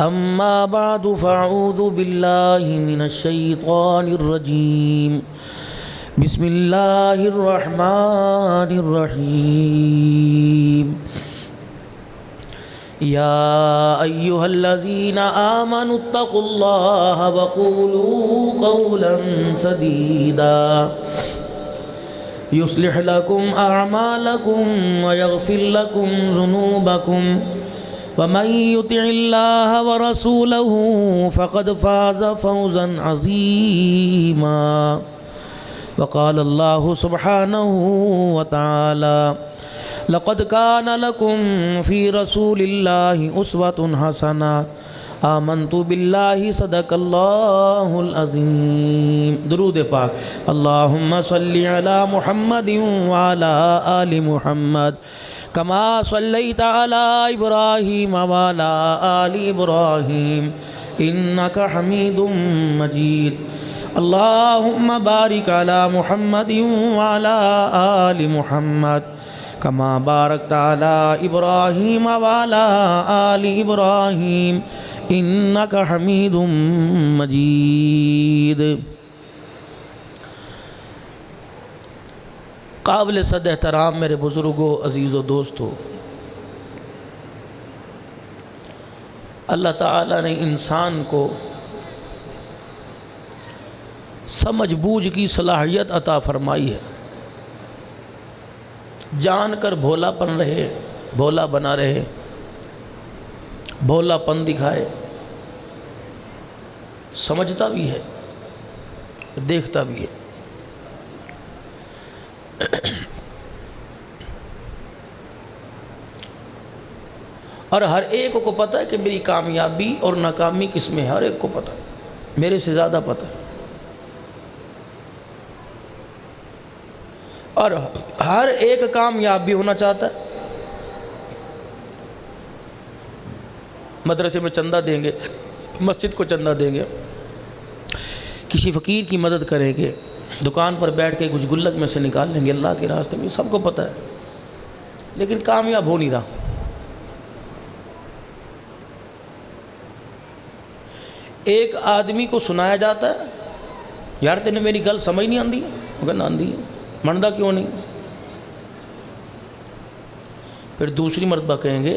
أما بعد فأعوذ بالله من الشيطان الرجيم بسم الله الرحمن الرحيم يا أيها الذين آمنوا اتقوا الله وقولوا قولا سديدا يصلح لكم أعمالكم ويغفر لكم ذنوبكم ومن يطع الله ورسوله فقد فاز فوزا عظيما وقال الله سبحانه وتعالى لقد كان لكم في رسول الله أسوة حسنة آمنت بالله صدق الله العظيم درود پاک اللهم صل على محمد وعلى آل محمد كما صليت على إبراهيم وعلى آل إبراهيم إنك حميد مجيد اللهم بارك على محمد وعلى آل محمد كما باركت على إبراهيم وعلى آل إبراهيم إنك حميد مجيد قابل صد احترام میرے بزرگوں، عزیز و دوستو، اللہ تعالیٰ نے انسان کو سمجھ بوجھ کی صلاحیت عطا فرمائی ہے۔ جان کر بھولا پن رہے، بھولا بنا رہے، بھولا پن دکھائے، سمجھتا بھی ہے، دیکھتا بھی ہے۔ اور ہر ایک کو پتہ ہے کہ میری کامیابی اور ناکامی کس میں ہے، ہر ایک کو پتہ ہے، میرے سے زیادہ پتہ ہے۔ اور ہر ایک کامیاب بھی ہونا چاہتا ہے۔ مدرسے میں چندہ دیں گے، مسجد کو چندہ دیں گے، کسی فقیر کی مدد کریں گے، دکان پر بیٹھ کے کچھ گلک میں سے نکال لیں گے اللہ کے راستے میں، سب کو پتہ ہے، لیکن کامیاب ہو نہیں رہا۔ ایک آدمی کو سنایا جاتا ہے، یار تینے میری گل سمجھ نہیں آندی، مگر نہ آندی ہے، منڈا کیوں نہیں؟ پھر دوسری مرتبہ کہیں گے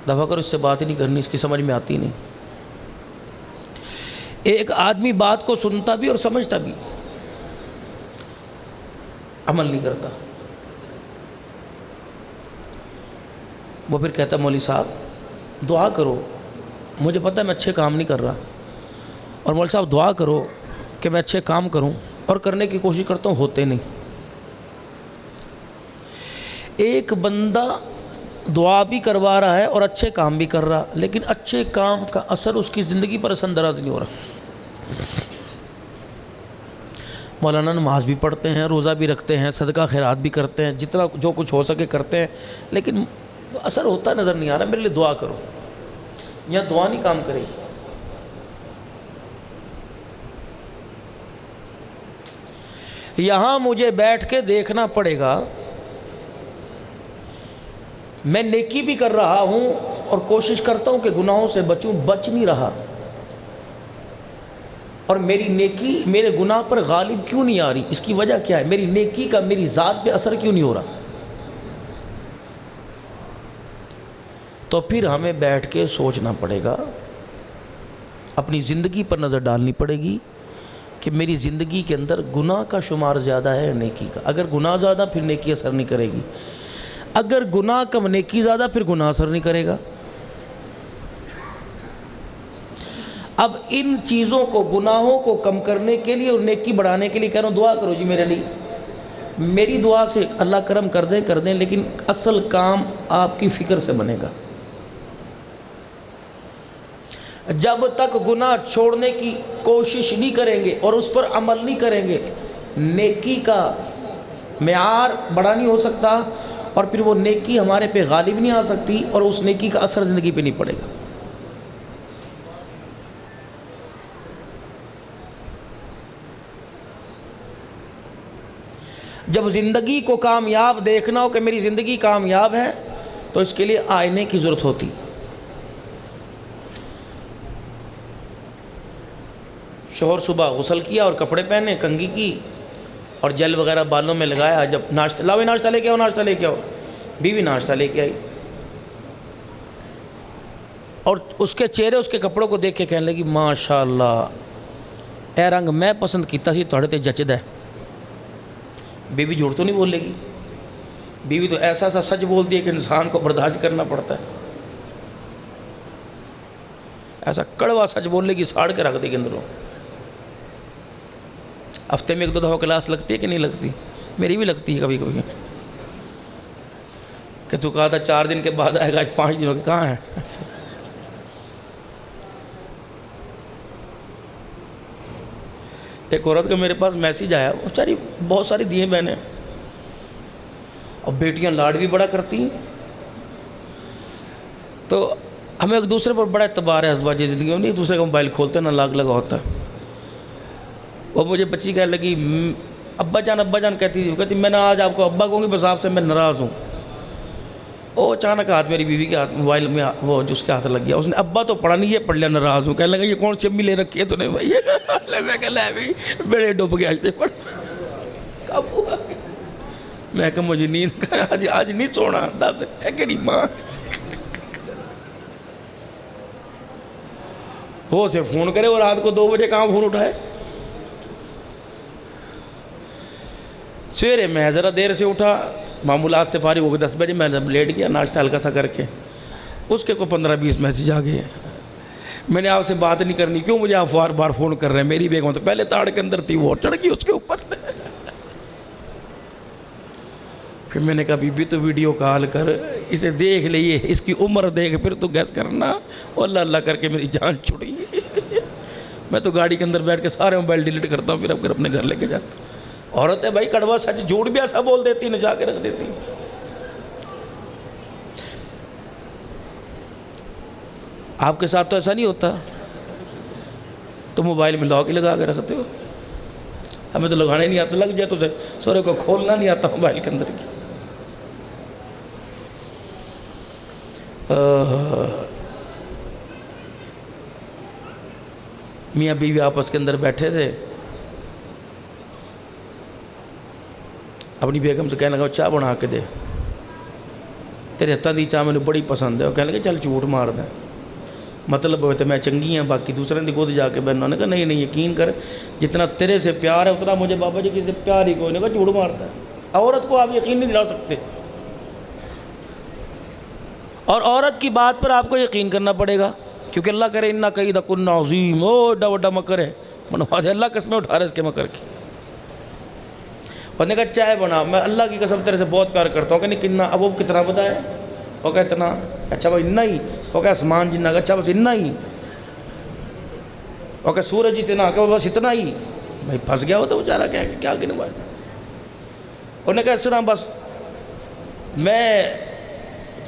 دفعہ کرو، اس سے بات ہی نہیں کرنی، اس کی سمجھ میں آتی نہیں۔ ایک آدمی بات کو سنتا بھی اور سمجھتا بھی، عمل نہیں کرتا۔ وہ پھر کہتا مولوی صاحب دعا کرو، مجھے پتہ ہے میں اچھے کام نہیں کر رہا، اور مولوی صاحب دعا کرو کہ میں اچھے کام کروں، اور کرنے کی کوشش کرتا ہوں، ہوتے نہیں۔ ایک بندہ دعا بھی کروا رہا ہے اور اچھے کام بھی کر رہا، لیکن اچھے کام کا اثر اس کی زندگی پر اثر انداز نہیں ہو رہا۔ مولانا نماز بھی پڑھتے ہیں، روزہ بھی رکھتے ہیں، صدقہ خیرات بھی کرتے ہیں، جتنا جو کچھ ہو سکے کرتے ہیں، لیکن اثر ہوتا نظر نہیں آ رہا۔ میرے لیے دعا کرو، یا دعا نہیں کام کرے گی۔ یہاں مجھے بیٹھ کے دیکھنا پڑے گا، میں نیکی بھی کر رہا ہوں اور کوشش کرتا ہوں کہ گناہوں سے بچوں، بچ نہیں رہا، اور میری نیکی میرے گناہ پر غالب کیوں نہیں آ رہی؟ اس کی وجہ کیا ہے؟ میری نیکی کا میری ذات پہ اثر کیوں نہیں ہو رہا؟ تو پھر ہمیں بیٹھ کے سوچنا پڑے گا، اپنی زندگی پر نظر ڈالنی پڑے گی کہ میری زندگی کے اندر گناہ کا شمار زیادہ ہے یا نیکی کا؟ اگر گناہ زیادہ پھر نیکی اثر نہیں کرے گی، اگر گناہ کم نیکی زیادہ پھر گناہ اثر نہیں کرے گا۔ اب ان چیزوں کو، گناہوں کو کم کرنے کے لیے اور نیکی بڑھانے کے لیے کہہ رہا ہوں دعا کرو جی میرے لیے۔ میری دعا سے اللہ کرم کر دیں، لیکن اصل کام آپ کی فکر سے بنے گا۔ جب تک گناہ چھوڑنے کی کوشش نہیں کریں گے اور اس پر عمل نہیں کریں گے، نیکی کا معیار بڑا نہیں ہو سکتا، اور پھر وہ نیکی ہمارے پہ غالب نہیں آ سکتی، اور اس نیکی کا اثر زندگی پہ نہیں پڑے گا۔ جب زندگی کو کامیاب دیکھنا ہو کہ میری زندگی کامیاب ہے تو اس کے لیے آئینے کی ضرورت ہوتی. شوہر صبح غسل کیا اور کپڑے پہنے، کنگھی کی اور جیل وغیرہ بالوں میں لگایا. جب ناشتہ لاؤ ناشتہ لے کے آؤ، ناشتہ لے کے آؤ، بیوی ناشتہ لے کے آئی اور اس کے چہرے اس کے کپڑوں کو دیکھ کے کہنے لگی ماشاء اللہ اے رنگ میں پسند کیتا سی تھوڑے تے جچدا ہے. بیوی جھوٹ تو نہیں بولے گی، بیوی تو ایسا ایسا سچ بولتی ہے کہ انسان کو برداشت کرنا پڑتا ہے. ایسا کڑوا سچ بولے گی ساڑ کے رکھ دے گی اندروں. ہفتے میں 1-2 دفعہ کلاس لگتی ہے کہ نہیں لگتی؟ میری بھی لگتی ہے کبھی کبھی کہ تو کہا تھا 4 دن کے بعد آئے گا، آج 5 دنوں کے کہاں ہے. ایک عورت کا میرے پاس میسیج آیا، بیچاری بہت ساری دیے بہنیں اور بیٹیاں لاڈ بھی بڑا کرتی ہیں، تو ہمیں ایک دوسرے پر بڑا اعتبار ہے ازواج زندگی میں، ایک دوسرے کا موبائل کھولتے ہیں نہ لاگ لگا ہوتا ہے. وہ مجھے بچی کہنے لگی ابا جان کہتی میں نے آج آپ کو ابا کہوں گی، بس آپ سے میں ناراض ہوں. وہ اچانک ہاتھ میری بیوی کے ہاتھ موبائل میں وہ جو اس کے ہاتھ لگ گیا. اس نے ابا تو پڑھا نہیں، یہ پڑھ لیا ناراض ہوں. کہنے لگا یہ کون سی امی لے رکھی ہے تو نے بھائی؟ میں کہ لے بھی بیڑے ڈوب گیا آج پڑھ کب ہوا. میں کہ مجھے نیند آج نہیں سونا. 10 ہے کہڑی ماں وہ سے فون کرے اور رات کو 2 بجے کہاں فون اٹھائے. سویرے میں ذرا دیر سے اٹھا، معمولات سے فارغ ہو کے 10 بجے میں جب لیٹ گیا ناشتہ ہلکا سا کر کے، اس کے کوئی 15-20 میسیج آ گئے. میں نے آپ سے بات نہیں کرنی، کیوں مجھے آپ بار بار فون کر رہے ہیں؟ میری بیگم تو پہلے تاڑ کے اندر تھی، وہ چڑھ گئی اس کے اوپر. پھر میں نے کہا بی بی تو ویڈیو کال کر، اسے دیکھ لئیے، اس کی عمر دیکھ پھر تو گیس کرنا. اور اللہ اللہ کر کے میری جان چھڑی. میں تو گاڑی کے اندر بیٹھ کے سارے موبائل ڈیلیٹ کرتا ہوں، پھر اپنے گھر لے کے جاتا ہوں. عورت ہے بھائی، کڑوا سچ جھوٹ بھی ایسا بول دیتی، نچا کے رکھ دیتی. آپ کے ساتھ تو ایسا نہیں ہوتا؟ تو موبائل میں لاک ہی لگا کے رکھتے ہو. ہمیں تو لگانے نہیں آتا، لگ جائے تو سورے کو کھولنا نہیں آتا موبائل کے اندر کی. میاں بیوی آپس کے اندر بیٹھے تھے، اپنی بیگم سے کہنے لگا چاہ بنا کے دے، تیرے ہاتھوں دی چاہ مجھے بڑی پسند ہے. وہ کہنے لگا چل جھوٹ مار دیں، مطلب ہوئے تو میں چنگی ہیں، باقی دوسرے نے خود جا کے بہنوں نے کہا نہیں یقین کر، جتنا تیرے سے پیار ہے اتنا مجھے بابا جی کسی سے پیار ہی کوئی نہیں. کہا جھوٹ مارتا ہے. عورت کو آپ یقین نہیں دلا سکتے، اور عورت کی بات پر آپ کو یقین کرنا پڑے گا، کیونکہ اللہ کرے انا کیدکن عظیم، ایڈا وڈا مکر ہے منوا دے. اللہ قسمیں اٹھا رہے اس کے مکر کی. اور نے کہا چائے بنا، میں اللہ کی قسم تیرے سے بہت پیار کرتا ہوں. کہ نہیں کتنا؟ اب وہ کتنا پتہ ہے؟ وہ کہا اتنا. اچھا بھائی اتنا ہی؟ وہ کہا آسمان جتنا. اچھا بس اتنا ہی؟ وہ کہا سورج اتنا. کہ بس اتنا ہی؟ بھائی پھنس گیا ہو تو بیچارہ کیا گنوا. انہوں نے کہا سنا بس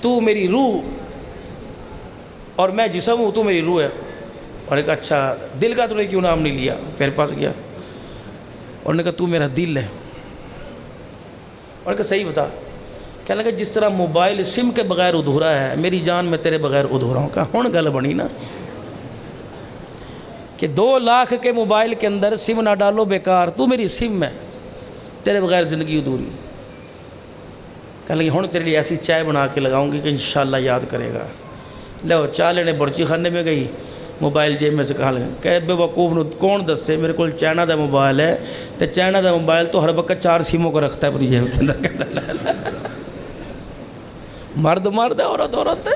تو میری روح اور میں جسم ہوں، تو میری روح ہے. اور نے کہا اچھا دل کا تو نے کیوں نام نہیں لیا؟ پھر پھنس گیا. اور نے کہا تو میرا دل ہے. اور کہ صحیح بتا. کہنے لگا جس طرح موبائل سم کے بغیر ادھورا ہے، میری جان میں تیرے بغیر ادھورا ہوں. کہا ہون گل بنی نا کہ 2 لاکھ کے موبائل کے اندر سم نہ ڈالو بیکار، تو میری سم ہے، تیرے بغیر زندگی ادھوری. کہنے لگی ہون تیرے لیے ایسی چائے بنا کے لگاؤں گی کہ انشاءاللہ یاد کرے گا. لو چائے لینے برچی خانے میں گئی، موبائل جیب میں سے کہا لگا کہ بے وقوف نو کون دسے میرے کو چائنا دا موبائل ہے، تو چائنا دا موبائل تو ہر وقت 4 سیموں کو رکھتا ہے اپنی جیب کے اندر. کہتا مرد ہے، عورت ہے.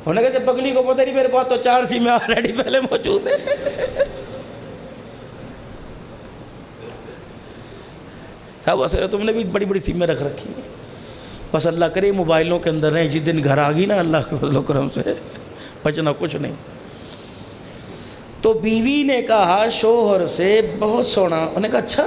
انہوں نے کہا جب پگلی کو پتہ نہیں میرے پاس تو 4 سیمیں آلریڈی پہلے موجود ہیں. صاحب اصل تم نے بھی بڑی بڑی سیمیں رکھ رکھی ہیں. بس اللہ کرے موبائلوں کے اندر رہیں، جس دن گھر آ گئی نا اللہ کے فضل و کرم سے بچنا کچھ نہیں. تو بیوی نے کہا شوہر سے بہت سونا. انہوں نے کہا اچھا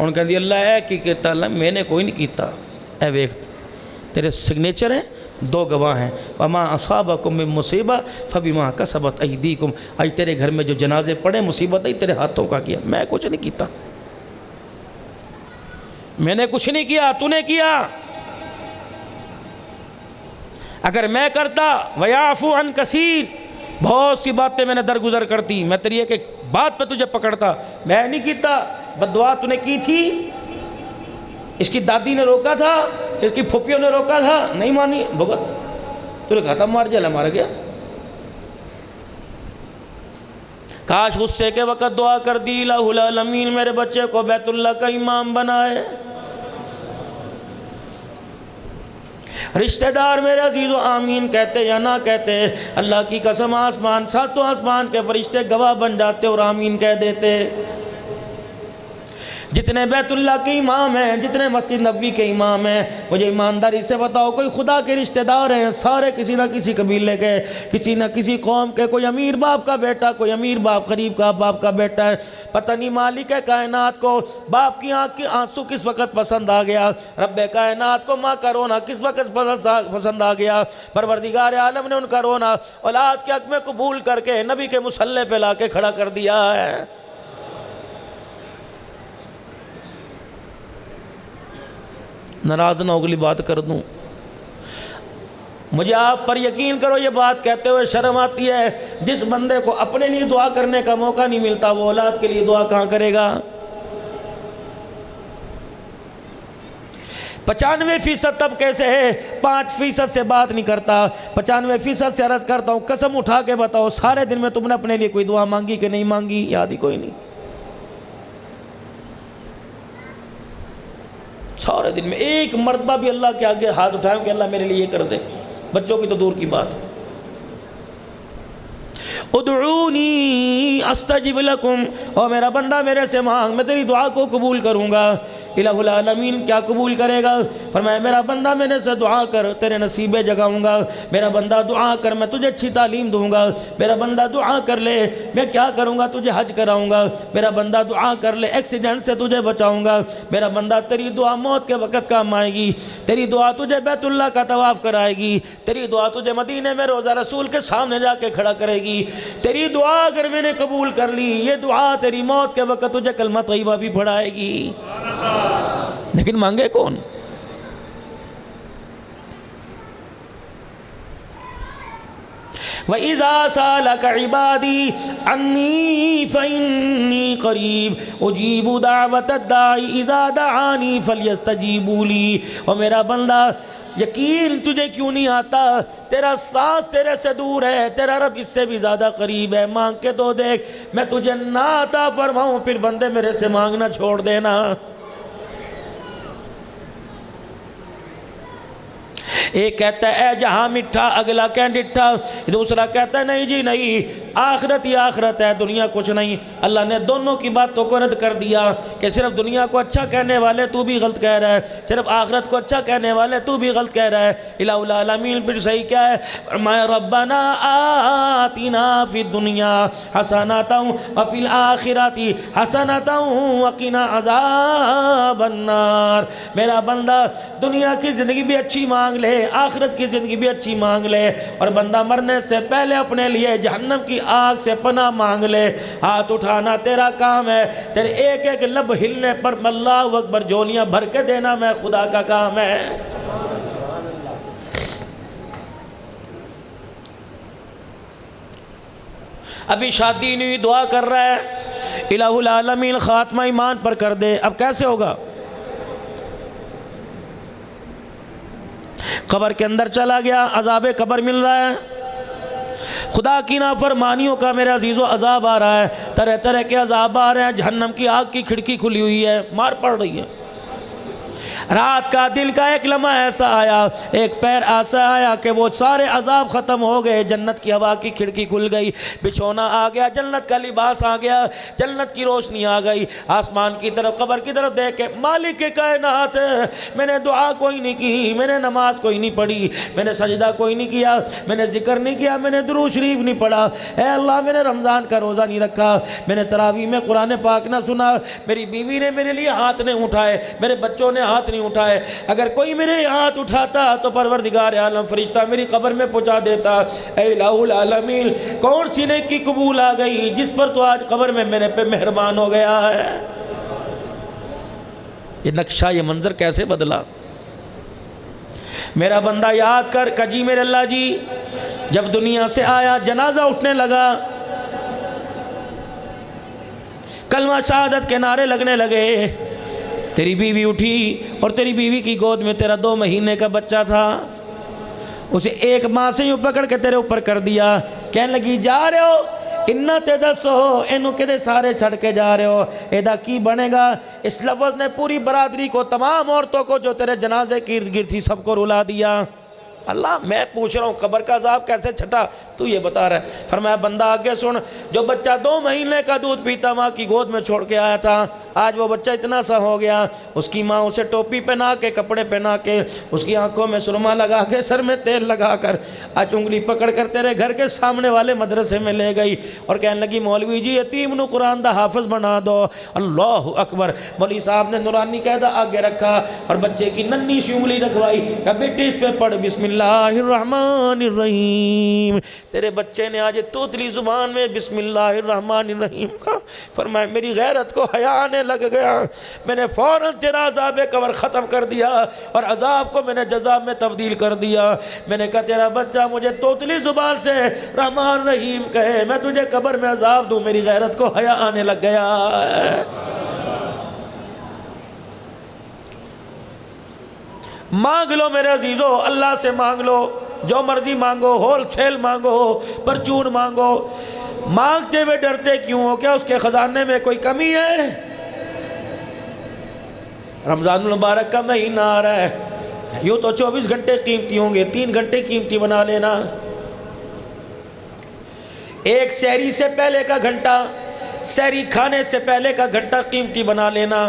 ہن کہندی اللہ اے کی کیتا؟ اللہ میں نے کوئی نہیں کیتا، اے ویکھ تیرے سگنیچر ہیں، دو گواہ ہیں، وما اصابکم من مصیبہ فبما کسبت ایدیکم، آج تیرے گھر میں جو جنازے پڑے مصیبت آئی تیرے ہاتھوں کا کیا، میں کچھ نہیں کیتا، میں نے کچھ نہیں کیا، تو نے کیا۔ اگر میں کرتا ویعفو عن کثیر، بہت سی باتیں میں نے درگزر کرتی، میں تیری ایک ایک بات پہ تجھے پکڑتا، میں نہیں کیتا۔ بددعا تو نے کی تھی، اس کی دادی نے روکا تھا، اس کی پھوپھیوں نے روکا تھا، نہیں مانی، بھگت، تو نے کہا تھا مار جلا، مارا گیا۔ کاش غصے کے وقت دعا کر دی الہ العالمین میرے بچے کو بیت اللہ کا امام بنائے۔ رشتہ دار میرے عزیز و آمین کہتے یا نہ کہتے، اللہ کی قسم آسمان، ساتوں آسمان کے فرشتے گواہ بن جاتے اور آمین کہہ دیتے۔ جتنے بیت اللہ کے امام ہیں، جتنے مسجد نبوی کے امام ہیں، مجھے ایمانداری سے بتاؤ کوئی خدا کے رشتہ دار ہیں؟ سارے کسی نہ کسی قبیلے کے، کسی نہ کسی قوم کے، کوئی امیر باپ کا بیٹا، کوئی امیر باپ قریب کا باپ کا بیٹا ہے۔ پتہ نہیں مالک کائنات کو باپ کی آنکھ کی آنسو کس وقت پسند آ گیا، رب کائنات کو ماں کا رونا کس وقت پسند آ گیا، پروردگار عالم نے ان کا رونا اولاد کے حق میں قبول کر کے نبی کے مصلی پہ لا کے کھڑا کر دیا ہے۔ ناراض نہ اگلی بات کر دوں، مجھے آپ پر یقین کرو یہ بات کہتے ہوئے شرم آتی ہے، جس بندے کو اپنے لیے دعا کرنے کا موقع نہیں ملتا وہ اولاد کے لیے دعا کہاں کرے گا؟ 95% تب کیسے ہے، 5% سے بات نہیں کرتا، 95% سے عرض کرتا ہوں قسم اٹھا کے بتاؤ سارے دن میں تم نے اپنے لیے کوئی دعا مانگی کہ نہیں مانگی؟ یاد ہی کوئی نہیں۔ سارے دن میں ایک مرتبہ بھی اللہ کے آگے ہاتھ اٹھائیں کہ اللہ میرے لیے یہ کر دے، بچوں کی تو دور کی بات۔ ادعونی استجب لکم، اور میرا بندہ میرے سے مانگ میں تیری دعا کو قبول کروں گا۔ الہ العالمین کیا قبول کرے گا؟ فرمایا میرا بندہ میرے سے دعا کر تیرے نصیبے جگاؤں گا، میرا بندہ دعا کر میں تجھے اچھی تعلیم دوں گا، میرا بندہ دعا کر لے میں کیا کروں گا تجھے حج کراؤں گا، میرا بندہ دعا کر لے ایکسیڈنٹ سے تجھے بچاؤں گا، میرا بندہ تیری دعا موت کے وقت کام آئے گی، تیری دعا تجھے بیت اللہ کا طواف کرائے گی، تیری دعا تجھے مدینے میں روضہ رسول کے سامنے جا کے کھڑا کرے گی، تیری دعا اگر میں نے قبول کر لی یہ دعا تیری موت کے وقت تجھے کلمہ طیبہ بھی پڑھائے گی۔ لیکن مانگے کون؟ وَإِذَا سَأَلَكَ عِبَادِي عَنِّي فَإِنِّي قَرِيبٌ أُجِيبُ دَعْوَةَ الدَّاعِ إِذَا دَعَانِي فَلْيَسْتَجِيبُوا لِي۔ اور میرا بندہ یقین تجھے کیوں نہیں آتا؟ تیرا سانس تیرے سے دور ہے، تیرا رب اس سے بھی زیادہ قریب ہے، مانگ کے تو دیکھ، میں تجھے نہ عطا فرماؤں پھر بندے میرے سے مانگنا چھوڑ دینا۔ ایک کہتا ہے اے جہاں مٹھا، اگلا کہ ڈٹھا، دوسرا کہتا ہے نہیں جی نہیں، آخرت ہی آخرت ہے، دنیا کچھ نہیں۔ اللہ نے دونوں کی باتوں کو رد کر دیا کہ صرف دنیا کو اچھا کہنے والے تو بھی غلط کہہ رہا ہے، صرف آخرت کو اچھا کہنے والے تو بھی غلط کہہ رہا ہے۔ الہ العالمین پھر صحیح کیا ہے؟ فرمایا ربنا آتنا فی الدنیا حسنۃ وفی الآخرۃ حسنۃ وقنا عذاب النار۔ میرا بندہ دنیا کی زندگی بھی اچھی مانگ لے، آخرت کی زندگی بھی اچھی مانگ لے، اور بندہ مرنے سے پہلے اپنے لیے جہنم کی آگ سے پناہ مانگ لے۔ ہاتھ اٹھانا تیرا کام ہے، تیرے ایک ایک لب ہلنے پر اللہ اکبر جولیاں بھر کے دینا میں خدا کا کام ہے۔ ابھی شادی نہیں دعا کر رہا ہے الہ العالمین خاتمہ ایمان پر کر دے، اب کیسے ہوگا؟ قبر کے اندر چلا گیا، عذاب قبر مل رہا ہے، خدا کی نافرمانیوں کا میرے عزیزو عذاب آ رہا ہے، طرح طرح کے عذاب آ رہے ہیں، جہنم کی آگ کی کھڑکی کھلی ہوئی ہے، مار پڑ رہی ہے۔ رات کا دل کا ایک لمحہ ایسا آیا، ایک پیر ایسا آیا کہ وہ سارے عذاب ختم ہو گئے، جنت کی ہوا کی کھڑکی کھل گئی، بچھونا آ گیا، جنت کا لباس آ گیا، جنت کی روشنی آ گئی، آسمان کی طرف قبر کی طرف دیکھ کے مالک کائنات میں نے دعا کوئی نہیں کی، میں نے نماز کوئی نہیں پڑھی، میں نے سجدہ کوئی نہیں کیا، میں نے ذکر نہیں کیا، میں نے درود شریف نہیں پڑھا، اے اللہ میں نے رمضان کا روزہ نہیں رکھا، میں نے تراویح میں قرآن پاک نہ سنا، میری بیوی نے میرے لیے ہاتھ نہیں اٹھائے، میرے بچوں نے ہاتھ نہیں اٹھائے، اگر کوئی میرے لیے ہاتھ اٹھاتا تو پروردگار عالم فرشتہ میری قبر میں پہنچا دیتا۔ اے الہ العالمین، کون سی نیکی قبول آ گئی جس پر تو آج قبر میں میرے پہ مہربان ہو گیا ہے؟ یہ نقشہ، یہ منظر کیسے بدلا؟ میرا بندہ یاد کر کہ میرے اللہ جی جب دنیا سے آیا، جنازہ اٹھنے لگا، کلمہ شہادت کے نعرے لگنے لگے، تیری بیوی اٹھی اور تیری بیوی کی گود میں تیرا 2 مہینے کا بچہ تھا، اسے ایک ماں سے یوں پکڑ کے تیرے اوپر کر دیا، کہنے لگی جا رہے ہو انہاں تے دسو اینو کدے سارے چھڑ کے جا رہے ہو، ایدہ کی بنے گا؟ اس لفظ نے پوری برادری کو، تمام عورتوں کو جو تیرے جنازے کی ارد گرد تھی، سب کو رلا دیا۔ اللہ میں پوچھ رہا ہوں قبر کا عذاب کیسے چھٹا؟ تو یہ بتا رہا ہے۔ فرمایا بندہ آگے سن، جو بچہ 2 مہینے کا دودھ پیتا ماں کی گود میں چھوڑ کے آیا تھا، آج وہ بچہ اتنا سا ہو گیا، اس کی ماں اسے ٹوپی پہنا کے، کپڑے پہنا کے، اس کی آنکھوں میں سرما لگا کے، سر میں تیل لگا کر، آج انگلی پکڑ کر تیرے گھر کے سامنے والے مدرسے میں لے گئی اور کہنے لگی مولوی جی یتیم نو قرآن دا حافظ بنا دو۔ اللہ اکبر۔ مولوی صاحب نے نورانی قاعدہ آگے رکھا اور بچے کی ننھی سی انگلی رکھوائی کہ بیٹی اس پہ پڑھ بسم اللہ الرحمن الرحیم۔ تیرے بچے نے آج توتلی زبان میں بسم اللہ الرحمن الرحیم کا فرمایا، میری غیرت کو حیا آنے لگ گیا، میں نے فوراً تیرا عذاب قبر ختم کر دیا اور عذاب کو میں نے جزا میں تبدیل کر دیا۔ میں نے کہا تیرا بچہ مجھے توتلی زبان سے رحمان رحیم کہے، میں تجھے قبر میں عذاب دوں، میری غیرت کو حیا آنے لگ گیا۔ مانگ لو میرے عزیزو، اللہ سے مانگ لو، جو مرضی مانگو، ہول سیل مانگو، پرچون مانگو، مانگتے ہوئے ڈرتے کیوں ہو؟ کیا اس کے خزانے میں کوئی کمی ہے؟ رمضان المبارک کا مہینہ آ رہا ہے، یوں تو 24 گھنٹے قیمتی ہوں گے، 3 گھنٹے قیمتی بنا لینا۔ ایک سحری سے پہلے کا گھنٹہ، سحری کھانے سے پہلے کا گھنٹہ قیمتی بنا لینا،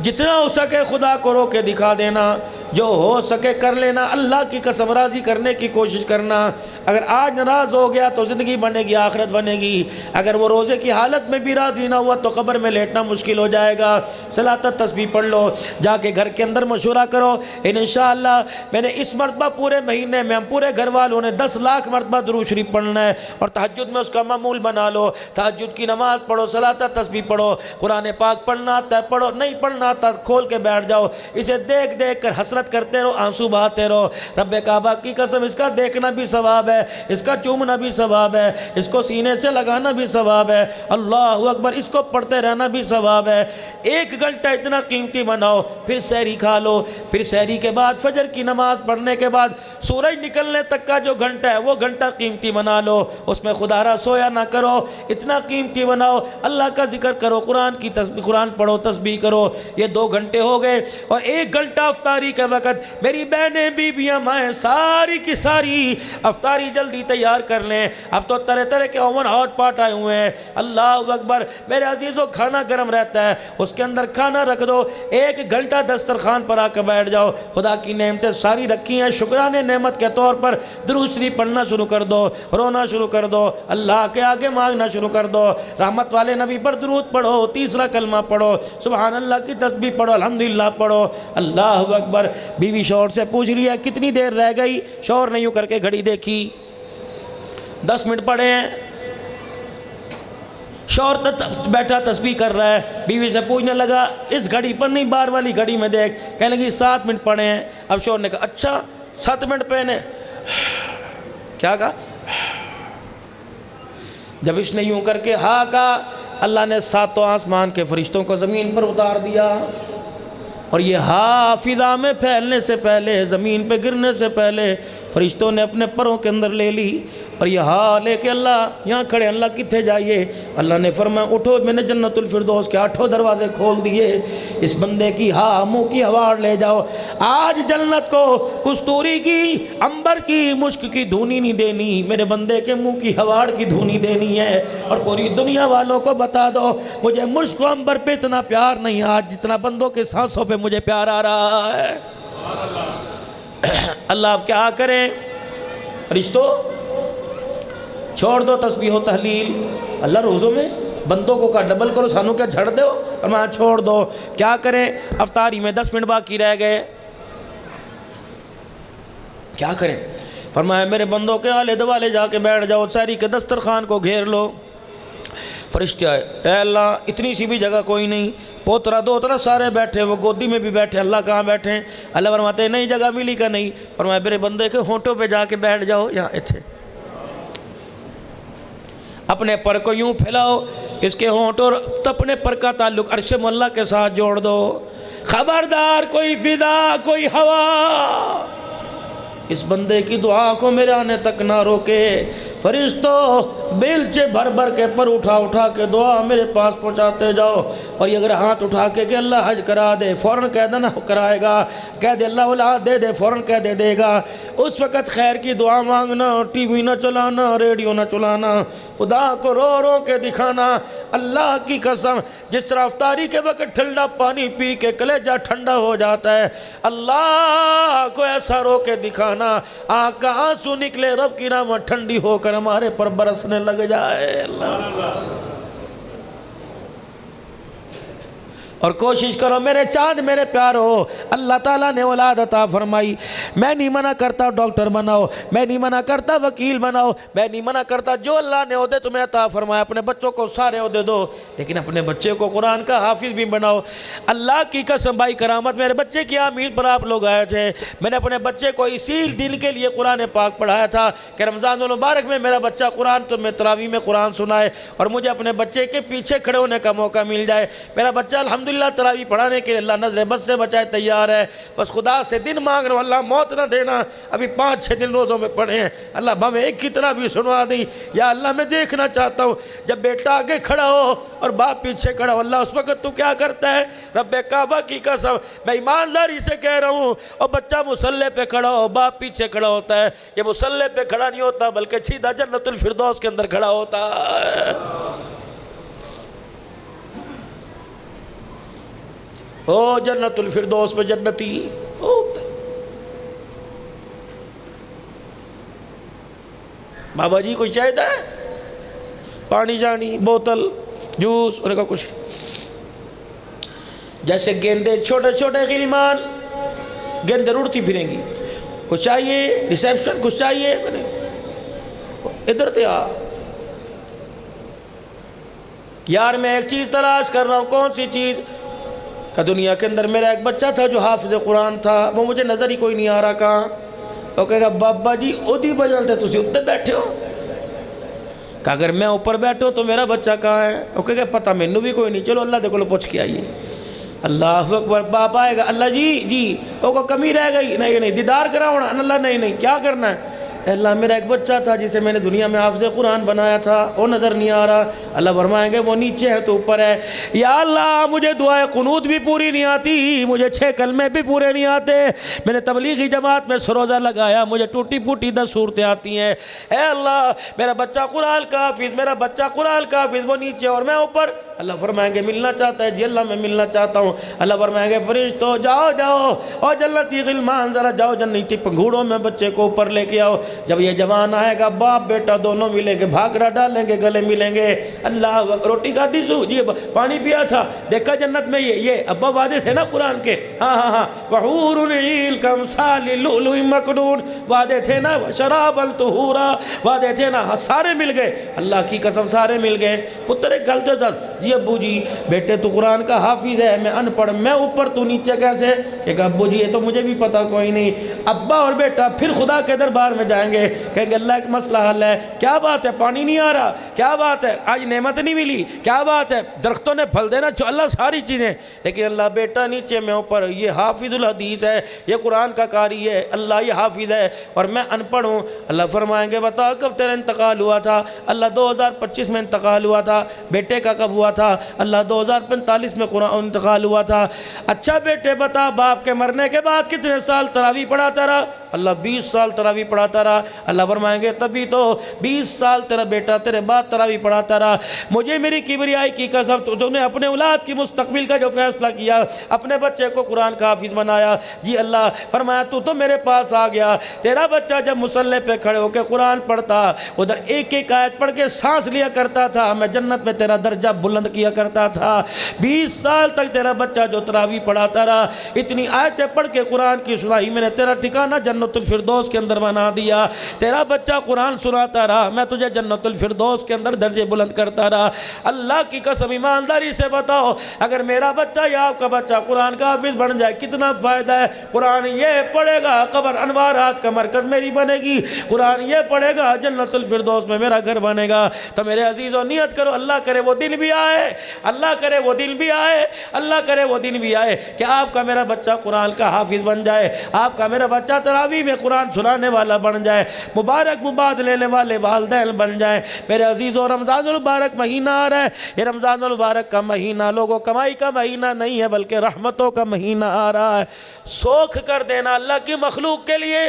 جتنا ہو سکے خدا کو رو کے دکھا دینا، جو ہو سکے کر لینا، اللہ کی قسم راضی کرنے کی کوشش کرنا۔ اگر آج ناراض ہو گیا تو زندگی بنے گی، آخرت بنے گی، اگر وہ روزے کی حالت میں بھی راضی نہ ہوا تو قبر میں لیٹنا مشکل ہو جائے گا۔ صلاۃ تسبیح پڑھ لو، جا کے گھر کے اندر مشورہ کرو، انشاءاللہ میں نے اس مرتبہ پورے مہینے میں ہم پورے گھر والوں نے 10 لاکھ مرتبہ درود شریف پڑھنا ہے، اور تہجد میں اس کا معمول بنا لو، تہجد کی نماز پڑھو، صلاۃ تسبیح پڑھو، قرآن پاک پڑھنا آتا ہے پڑھو، نہیں پڑھنا آتا کھول کے بیٹھ جاؤ، اسے دیکھ دیکھ کر حسرت کرتے رہو، آنسو بہاتے رہو۔ رب کعبہ کی قسم اس کا دیکھنا بھی ثواب ہے، اس کا چومنا بھی ثواب ہے، اس کو سینے سے لگانا بھی ثواب ہے، اللہ اکبر، اس کو پڑھتے رہنا بھی ثواب ہے۔ 1 گھنٹہ اتنا قیمتی بناؤ، پھر سحری کھا لو، پھر سحری کے بعد فجر کی نماز پڑھنے کے بعد سورج نکلنے تک کا جو گھنٹہ ہے وہ گھنٹہ قیمتی بنا لو، اس میں خدا را سویا نہ کرو، اتنا قیمتی بناؤ، اللہ کا ذکر کرو، قرآن کی تسبیح، قرآن پڑھو، تسبیح کرو۔ یہ 2 گھنٹے ہو گئے، اور 1 گھنٹہ افطاری کے وقت میری بہنیں بیویاں مائیں ساری کی ساری افطاری جلدی تیار کر لیں، اب تو طرح طرح کے اوون ہاٹ پاٹ آئے ہوئے ہیں، اللہ اکبر، میرے عزیزو کھانا گرم رہتا ہے، اس کے اندر کھانا رکھ دو، 1 گھنٹہ دسترخوان پر آ کے بیٹھ جاؤ، خدا کی نعمتیں ساری رکھی ہیں، شکرانے نعمت کے طور پر درود شریف پڑھنا شروع کر دو، رونا شروع کر دو، اللہ کے آگے مانگنا شروع کر دو، رحمت والے نبی پر درود پڑھو، تیسرا کلمہ پڑھو، سبحان اللہ کی تسبیح پڑھو، الحمدللہ پڑھو، اللہ اکبر۔ بیوی شوہر سے پوچھ رہی ہے کتنی دیر رہ گئی، شوہر نے یوں کر کے گھڑی دیکھی، 10 منٹ پڑے ہیں، شوہر بیٹھا تسبیح کر رہا ہے، بیوی سے پوچھنے لگا اس گھڑی پر نہیں، باہر والی گھڑی میں دیکھ، کہنے لگی 7 منٹ پڑے ہیں۔ اب شوہر نے کہا اچھا 7 منٹ پہ نے کیا کہا؟ جب اس نے یوں کر کے ہاں کہا، اللہ نے 7 آسمان کے فرشتوں کو زمین پر اتار دیا، اور یہ ہاں فضا میں پھیلنے سے پہلے، زمین پہ گرنے سے پہلے فرشتوں نے اپنے پروں کے اندر لے لی، اور یہ حال ہے کہ اللہ یہاں کھڑے، اللہ کتنے جائیے؟ اللہ نے فرمایا اٹھو، میں نے جنت الفردوس کے 8 دروازے کھول دیے، اس بندے کی منہ کی ہواڑ لے جاؤ۔ آج جنت کو کستوری کی، عنبر کی، مشک کی دھونی نہیں دینی، میرے بندے کے منہ کی ہواڑ کی دھونی دینی ہے۔ اور پوری دنیا والوں کو بتا دو مجھے مشک و عنبر پہ اتنا پیار نہیں آج جتنا بندوں کے سانسوں پہ مجھے پیار آ رہا ہے۔ اللہ آپ کیا کریں؟ رشتوں چھوڑ دو تسبیح و تحلیل، اللہ روزوں میں بندوں کو کہا ڈبل کرو، سانوں کیا جھڑ دو، فرمایا چھوڑ دو۔ کیا کریں؟ افطاری میں 10 منٹ باقی رہ گئے، کیا کریں؟ فرمایا میرے بندوں کے آلے دوالے جا کے بیٹھ جاؤ، سحری کے دسترخوان کو گھیر لو۔ فرشتے آئے، اے اللہ اتنی سی بھی جگہ کوئی نہیں، پوترا دوترا سارے بیٹھے، وہ گودی میں بھی بیٹھے، اللہ کہاں بیٹھے ہیں؟ اللہ فرماتے ہیں نہیں جگہ ملی کا نہیں۔ فرمایا میرے بندے کے ہونٹوں پہ جا کے بیٹھ جاؤ، یہاں اتھے اپنے پر کو یوں پھیلاؤ، اس کے ہونٹ اور اپنے پر کا تعلق عرش مولا کے ساتھ جوڑ دو۔ خبردار کوئی فضا کوئی ہوا اس بندے کی دعا کو میرے آنے تک نہ روکے۔ فرشتوں بیلچے بھر بھر کے پر اٹھا اٹھا کے دعا میرے پاس پہنچاتے جاؤ۔ اور یہ اگر ہاتھ اٹھا کے کہ اللہ حج کرا دے، فوراً کہہ دینا کرائے گا، کہہ دے اللہ اولاد دے دے، فوراً کہہ دے گا۔ اس وقت خیر کی دعا مانگنا، ٹی وی نہ چلانا، ریڈیو نہ چلانا، خدا کو رو رو کے دکھانا۔ اللہ کی قسم جس طرح افطاری کے وقت ٹھنڈا پانی پی کے کلیجہ ٹھنڈا ہو جاتا ہے، اللہ کو ایسا رو کے دکھانا آنکھ کا آنسو نکلے، رب کی رحمت ٹھنڈی ہو کر ہمارے پر برسنے لگ جائے۔ اللہ اور کوشش کرو میرے چاند میرے پیارو، اللہ تعالیٰ نے اولاد عطا فرمائی، میں نہیں منع کرتا ڈاکٹر بناؤ، میں نہیں منع کرتا وکیل بناؤ، میں نہیں منع کرتا جو اللہ نے عہدے تمہیں عطا فرمایا اپنے بچوں کو سارے عہدے دو، لیکن اپنے بچے کو قرآن کا حافظ بھی بناؤ۔ اللہ کی قسم بھائی کرامت میرے بچے کی آمین پر آپ لوگ آئے تھے، میں نے اپنے بچے کو اسی دن کے لیے قرآن پاک پڑھایا تھا کہ رمضان المبارک میں میرا بچہ قرآن تو میں تراویح میں قرآن سنائے اور مجھے اپنے بچے کے پیچھے کھڑے ہونے کا موقع مل جائے۔ میرا بچہ الحمدللہ تراویح پڑھانے کے لیے اللہ نظر بس سے بچائے تیار ہے، بس خدا سے دن مانگ رہا ہوں اللہ موت نہ دینا، ابھی 5-6 دن روزوں میں پڑھے ہیں، اللہ ہمیں ایک کی تراویح سنوا دی۔ یا اللہ میں دیکھنا چاہتا ہوں جب بیٹا آگے کھڑا ہو اور باپ پیچھے کھڑا ہو، اللہ اس وقت تو کیا کرتا ہے؟ رب کعبہ کی قسم میں ایمانداری سے کہہ رہا ہوں، اور بچہ مصلی پہ کھڑا ہو باپ پیچھے کھڑا ہوتا ہے، یہ مصلی پہ کھڑا نہیں ہوتا بلکہ سیدھا جنت الفردوس کے اندر کھڑا ہوتا ہے۔ او جنت الفردوس میں جنتی ہوتا ہے۔ بابا جی کوئی چاہیے ہے؟ پانی جانی بوتل جوس اور کچھ جیسے گیندے چھوٹے چھوٹے غلمان گیندے اڑتی پھریں گی، کچھ چاہیے ریسیپشن کچھ چاہیے ادھر تھے آ یار میں ایک چیز تلاش کر رہا ہوں، کون سی چیز؟ کہ دنیا کے اندر میرا ایک بچہ تھا جو حافظ قرآن تھا، وہ مجھے نظر ہی کوئی نہیں آ رہا کہاں؟ وہ کہے گا بابا جی ادھی بجل تھے تسی اتنے بیٹھے ہو، کہ اگر میں اوپر بیٹھوں تو میرا بچہ کہاں ہے؟ وہ کہے گا پتہ مینوں بھی کوئی نہیں، چلو اللہ دے کولوں پوچھ کے آئیے۔ اللہ اکبر، باپ آئے گا اللہ جی وہ کو کمی رہ گئی، نہیں دیدار کراؤنا، اللہ نہیں کیا کرنا ہے؟ اللہ میرا ایک بچہ تھا جسے میں نے دنیا میں حافظ قرآن بنایا تھا، وہ نظر نہیں آ رہا۔ اللہ فرمائیں گے وہ نیچے ہے تو اوپر ہے۔ یا اللہ مجھے دعائے قنوت بھی پوری نہیں آتی، مجھے 6 کلمے بھی پورے نہیں آتے، میں نے تبلیغی جماعت میں سروزہ لگایا، مجھے ٹوٹی پھوٹی 10 صورتیں آتی ہیں۔ اے اللہ میرا بچہ قرآن کا حافظ، میرا بچہ قرآن کا حافظ، وہ نیچے اور میں اوپر۔ اللہ فرمائیں گے ملنا چاہتا ہے؟ جی اللہ میں ملنا چاہتا ہوں۔ اللہ فرمائیں گے فرشتو جاؤ اور جنتی غلمان ذرا جاؤ جنتی پنگھوڑوں میں بچے کو اوپر لے کے آؤ۔ جب یہ جوان آئے گا باپ بیٹا دونوں ملیں گے، بھاگرا ڈالیں گے، گلے ملیں گے۔ اللہ روٹی کھاتی سو جی پانی پیا تھا، دیکھا جنت میں یہ ابا وعدے تھے نا قرآن کے، ہاں وحور عین کامثال اللؤلؤ مکنون، وعدے تھے نا، شرابا طہورا وعدے تھے نا، سارے مل گئے، اللہ کی قسم سارے مل گئے۔ پتر ایک گل تو جی ابو جی بیٹے تو قرآن کا حافظ ہے، میں ان پڑھ، میں اوپر تو نیچے کیسے؟ کہ ابو جی یہ تو مجھے بھی پتہ کوئی نہیں۔ ابا اور بیٹا پھر خدا کے دربار میں جائیں جائیں گے, کہیں گے اللہ ایک مسئلہ حل ہے. کیا بات ہے, پانی نہیں آ رہا, کیا بات ہے, آج نعمت نہیں ملی, کیا بات ہے, درختوں نے پھل دینا, اللہ ساری چیزیں. لیکن اللہ بیٹا نیچے میں اوپر, یہ حافظ الحدیث ہے, یہ قرآن کا قاری ہے, اللہ یہ حافظ ہے اور میں ان پڑھ ہوں. اللہ فرمائیں گے بتا کب تیرا انتقال ہوا تھا؟ اللہ 2025 میں انتقال ہوا تھا. بیٹے کا کب ہوا تھا؟ اللہ 2045 میں قرآن انتقال ہوا تھا. اچھا بیٹے بتا باپ کے مرنے کے بعد کتنے سال تراویح پڑھاتا رہا؟ اللہ 20 سال تراویح پڑھاتا رہا. اللہ فرمائیں گے تبھی تو 20 سال تیرا بیٹا تیرے بعد تراویح پڑھاتا رہا. مجھے میری کبریائی کی قسم, تو نے اپنے اولاد کی مستقبل کا جو فیصلہ کیا, اپنے بچے کو قرآن کا حافظ بنایا. جی اللہ فرمایا تو میرے پاس آ گیا, تیرا بچہ جب مصلی پہ کھڑے ہو کے قرآن پڑھتا, ادھر ایک ایک آیت پڑھ کے سانس لیا کرتا تھا, میں جنت میں تیرا درجہ بلند کیا کرتا تھا. 20 سال تک تیرا بچہ جو تراویح پڑھاتا رہا, اتنی آیتیں پڑھ کے قرآن کی سنائی, میں نے تیرا ٹھکانہ جنت الفردوس کے اندر بنا دیا. تیرا بچہ قرآن سناتا رہا, میں تجھے جنت الفردوس کے اندر درجے بلند کرتا رہا. اللہ کی قسم ایمانداری سے بتاؤ, اگر میرا بچہ یا آپ کا بچہ قرآن کا حافظ بن جائے کتنا فائدہ ہے. قرآن یہ پڑھے گا قبر انوارات کا مرکز میری بنے گی, قرآن یہ پڑھے گا جنت الفردوس میں میرا گھر بنے گا. تو میرے عزیزوں نیت کرو, اللہ کرے وہ دن بھی آئے, اللہ کرے وہ دن بھی آئے, اللہ کرے وہ دن بھی آئے کہ آپ کا میرا بچہ قرآن کا حافظ بن جائے, آپ کا میرا بچہ تراویح میں قرآن سنانے والا بن جائے, مبارک مباد لینے والے والدین بن جائیں. میرے عزیزوں رمضان المبارک مہینہ آ رہا ہے. یہ رمضان المبارک کا مہینہ لوگوں کمائی کا مہینہ نہیں ہے بلکہ رحمتوں کا مہینہ آ رہا ہے. سوکھ کر دینا اللہ کی مخلوق کے لیے.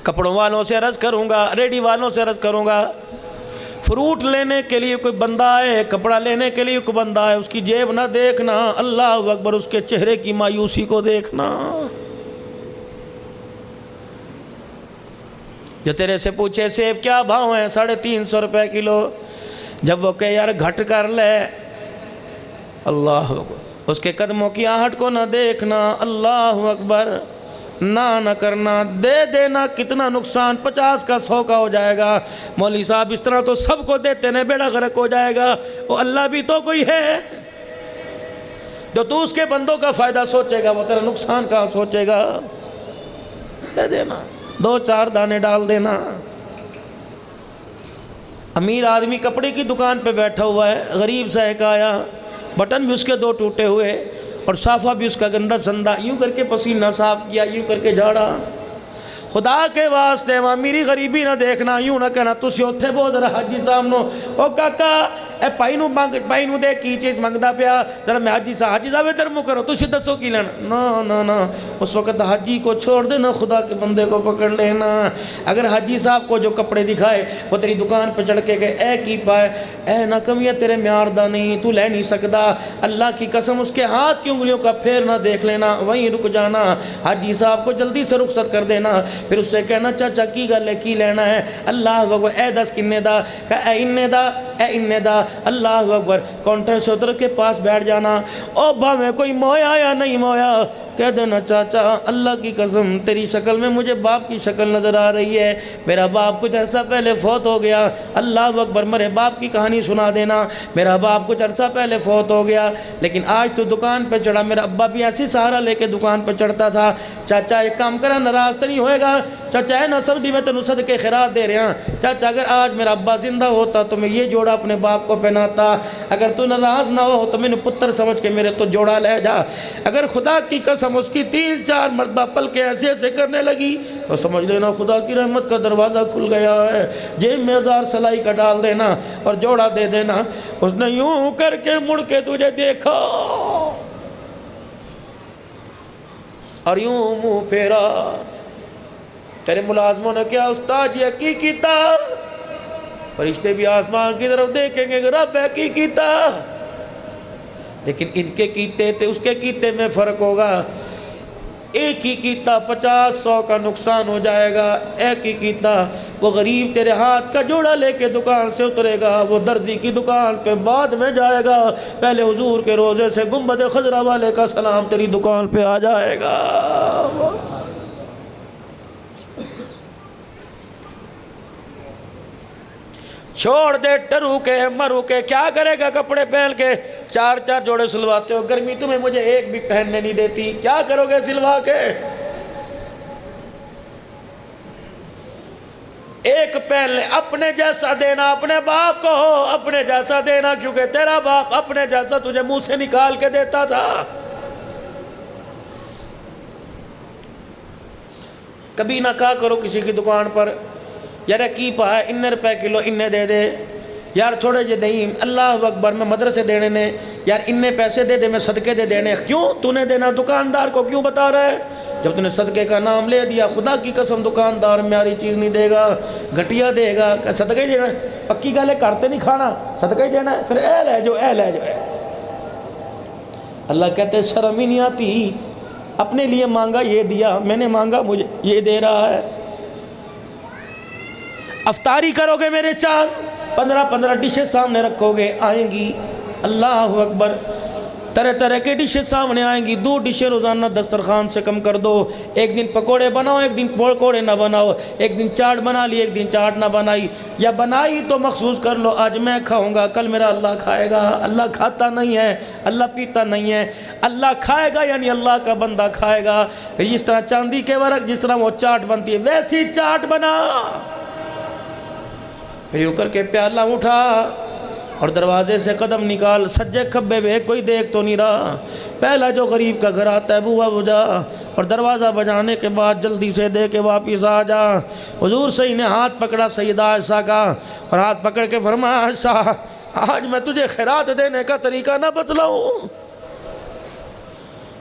کپڑوں والوں سے عرض کروں گا, ریڈی والوں سے عرض کروں گا, فروٹ لینے کے لیے کوئی بندہ آئے, کپڑا لینے کے لیے کوئی بندہ آئے, اس کی جیب نہ دیکھنا, اللہ اکبر, اس کے چہرے کی مایوسی کو دیکھنا. جو تیرے سے پوچھے سیب کیا بھاؤ ہیں, 350 روپے کلو, جب وہ کہے یار گھٹ کر لے, اللہ اکبر, اس کے قدموں کی آہٹ کو نہ دیکھنا, اللہ اکبر, نہ کرنا, دے دینا, کتنا نقصان, 50 کا 100 کا ہو جائے گا. مولوی صاحب اس طرح تو سب کو دیتے نے بیڑا غرق ہو جائے گا. وہ اللہ بھی تو کوئی ہے جو تو اس کے بندوں کا فائدہ سوچے گا, وہ تیرا نقصان کہاں سوچے گا. دے دینا, 2-4 دانے ڈال دینا. امیر آدمی کپڑے کی دکان پہ بیٹھا ہوا ہے, غریب سا ایک آیا, بٹن بھی اس کے 2 ٹوٹے ہوئے اور صافہ بھی اس کا گندا سندہ, یوں کر کے پسینہ صاف کیا, یوں کر کے جھاڑا. خدا کے واسطے وہاں میری غریبی نہ دیکھنا, یوں نہ کہنا تسی اوتھے بہت ذرا حاجی صاحب نو, او کاکا اے پائی نو دے کی چیز منگدا پیا, ذرا میں حاجی صاحب ادھر منہ کرو, تسی دسو کی لینا. نا اس وقت حاجی کو چھوڑ دینا, خدا کے بندے کو پکڑ لینا. اگر حاجی صاحب کو جو کپڑے دکھائے وہ تیری دکان پہ چڑھ کے گئے, اے کی پائے, اے نہ کمیاں تیرے میار دا نہیں, تو لے نہیں سکدا, اللہ کی قسم اس کے ہاتھ کی انگلیوں کا پھیرنا دیکھ لینا, وہیں رک جانا. حاجی صاحب کو جلدی سے رخصت کر دینا, پھر اس سے کہنا چاچا کی گل ہے, کی لینا ہے, اللہ اکبر, اے 10 کنے دا, اے اننے دا, اے اننے دا, اللہ اکبر. کاؤنٹر سے اتر کے پاس بیٹھ جانا, او بھاویں کوئی مویا یا نہیں مویا, کہہ دینا چاچا اللہ کی قسم تیری شکل میں مجھے باپ کی شکل نظر آ رہی ہے, میرا باپ کچھ عرصہ پہلے فوت ہو گیا. اللہ اکبر, میرے باپ کی کہانی سنا دینا, میرا باپ کچھ عرصہ پہلے فوت ہو گیا, لیکن آج تو دکان پہ چڑھا, میرا ابا بھی ایسی سہارا لے کے دکان پہ چڑھتا تھا. چاچا ایک کام کرا, ناراض تو نہیں ہوئے گا چاچا, ہے نا سبزی میں تینوں صدقے خیرات دے رہے ہیں. چاچا اگر آج میرا ابا زندہ ہوتا تو میں یہ جوڑا اپنے باپ کو پہناتا, اگر تو ناراض نہ ہو تو میں نے پتر سمجھ کے میرے تو جوڑا لے جا. اگر خدا کی قسم اس کی 3-4 مرتبہ پل کے ایسے کرنے لگی تو سمجھ لینا خدا کی رحمت کا دروازہ کھل گیا ہے. جیب میں 1000 سلائی کا ڈال دینا اور جوڑا دے دینا. اس نے یوں کر کے مڑ کے تجھے دیکھا اور یوں منہ پھیرا. تیرے ملازموں نے کیا استاد یہ کی کیتا, فرشتے بھی آسمان کی طرف دیکھیں گے رب ہے کی کیتا, لیکن ان کے کیتے تھے اس کے کیتے میں فرق ہوگا. ایک ہی کیتا 50-100 کا نقصان ہو جائے گا, ایک ہی کیتا وہ غریب تیرے ہاتھ کا جوڑا لے کے دکان سے اترے گا, وہ درزی کی دکان پہ بعد میں جائے گا, پہلے حضور کے روزے سے گنبد خضرا والے کا سلام تیری دکان پہ آ جائے گا. چھوڑ دے ٹرو کے مرو کے, کیا کرے گا کپڑے پہن کے, 4 جوڑے سلواتے ہو, گرمی تمہیں مجھے ایک بھی پہننے نہیں دیتی, کیا کرو گے سلوا کے. پہلے اپنے جیسا دینا اپنے باپ کو ہو، اپنے جیسا دینا، کیونکہ تیرا باپ اپنے جیسا تجھے منہ سے نکال کے دیتا تھا۔ کبھی نہ کہا کرو کسی کی دکان پر یار کی پا ہے 90 روپے کلو انہیں دے دے، یار تھوڑے جے دہیں، اللہ اکبر میں مدرسے دینے نے، یار انہیں پیسے دے دے میں صدقے دے دینے۔ کیوں تو نے دینا؟ دکاندار کو کیوں بتا رہا ہے؟ جب تو نے صدقے کا نام لے دیا، خدا کی قسم دکاندار میاری چیز نہیں دے گا، گھٹیا دے گا، صدقہ ہی دینا ہے۔ پکی گالے کرتے نہیں کھانا، صدقہ ہی دینا ہے، پھر اے لے جو اے لے جو اے۔ اللہ کہتے شرم ہی نہیں آتی، اپنے لیے مانگا یہ دیا، میں نے مانگا مجھے یہ دے رہا ہے۔ افطاری کرو گے میرے چاند، 15 ڈشیں سامنے رکھو گے، آئیں گی، اللہ اکبر، طرح طرح کے ڈشیں سامنے آئیں گی۔ 2 ڈشیں روزانہ دسترخوان سے کم کر دو، ایک دن پکوڑے بناؤ، ایک دن پکوڑے نہ بناؤ، ایک دن چاٹ بنا لی، ایک دن چاٹ نہ بنائی، یا بنائی تو مخصوص کر لو آج میں کھاؤں گا، کل میرا اللہ کھائے گا۔ اللہ کھاتا نہیں ہے، اللہ پیتا نہیں ہے، اللہ کھائے گا یعنی اللہ کا بندہ کھائے گا۔ جس طرح چاندی کے ورق جس طرح وہ چاٹ بنتی ہے ویسی چاٹ بنا۔ پھر یوں کر کے پیالہ اٹھا اور دروازے سے قدم نکال، سجے کھبے میں کوئی دیکھ تو نہیں رہا۔ پہلا جو غریب کا گھر آتا ہے بوا بجا، اور دروازہ بجانے کے بعد جلدی سے دے کے واپس آ جا۔ حضور صحیح نے ہاتھ پکڑا سیدہ عائشہ کا، اور ہاتھ پکڑ کے فرمایا عائشہ آج میں تجھے خیرات دینے کا طریقہ نہ بتلاؤں؟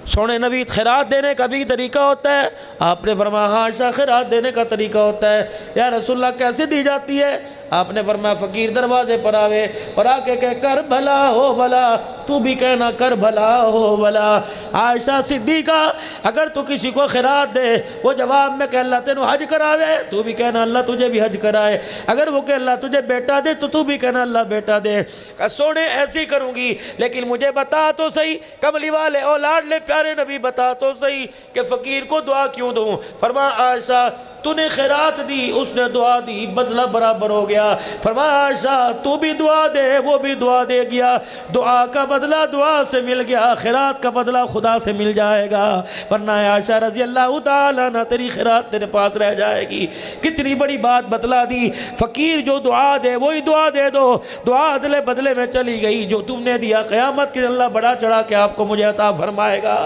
سونے نبی خیرات دینے کا بھی طریقہ ہوتا ہے؟ آپ نے فرمایا عائشہ خیرات دینے کا طریقہ ہوتا ہے۔ یا رسول اللہ کیسے دی جاتی ہے؟ آپ نے فرمایا فقیر دروازے پر آوے اور آ کے کہے کر بھلا ہو بھلا، تو بھی کہنا کر بھلا ہو بھلا۔ عائشہ صدیقہ اگر تو کسی کو خیرات دے، وہ جواب میں کہ اللہ تینوں حج کراوے، تو بھی کہنا اللہ تجھے بھی حج کرائے۔ اگر وہ کہ اللہ تجھے بیٹا دے تو بھی کہنا اللہ بیٹا دے۔ کہ سونے ایسی کروں گی، لیکن مجھے بتا تو صحیح، کملی والے اولاد لے پیارے نبی بتا تو صحیح کہ فقیر کو دعا کیوں دوں؟ فرمایا عائشہ تو نے خیرات دی، اس نے دعا دی، بدلہ برابر ہو گیا۔ فرمایا عائشہ تو بھی دعا دے، وہ بھی دعا دے گیا، دعا کا بدلہ دعا سے مل گیا، خیرات کا بدلہ خدا سے مل جائے گا۔ ورنہ عائشہ رضی اللہ تعالیٰ عنہ تیری خیرات تیرے پاس رہ جائے گی۔ کتنی بڑی بات بتلا دی، فقیر جو دعا دے وہی دعا دے دو، دعا عدلے بدلے میں چلی گئی، جو تم نے دیا قیامت کے اللہ بڑا چڑھا کے آپ کو مجھے عطا فرمائے گا۔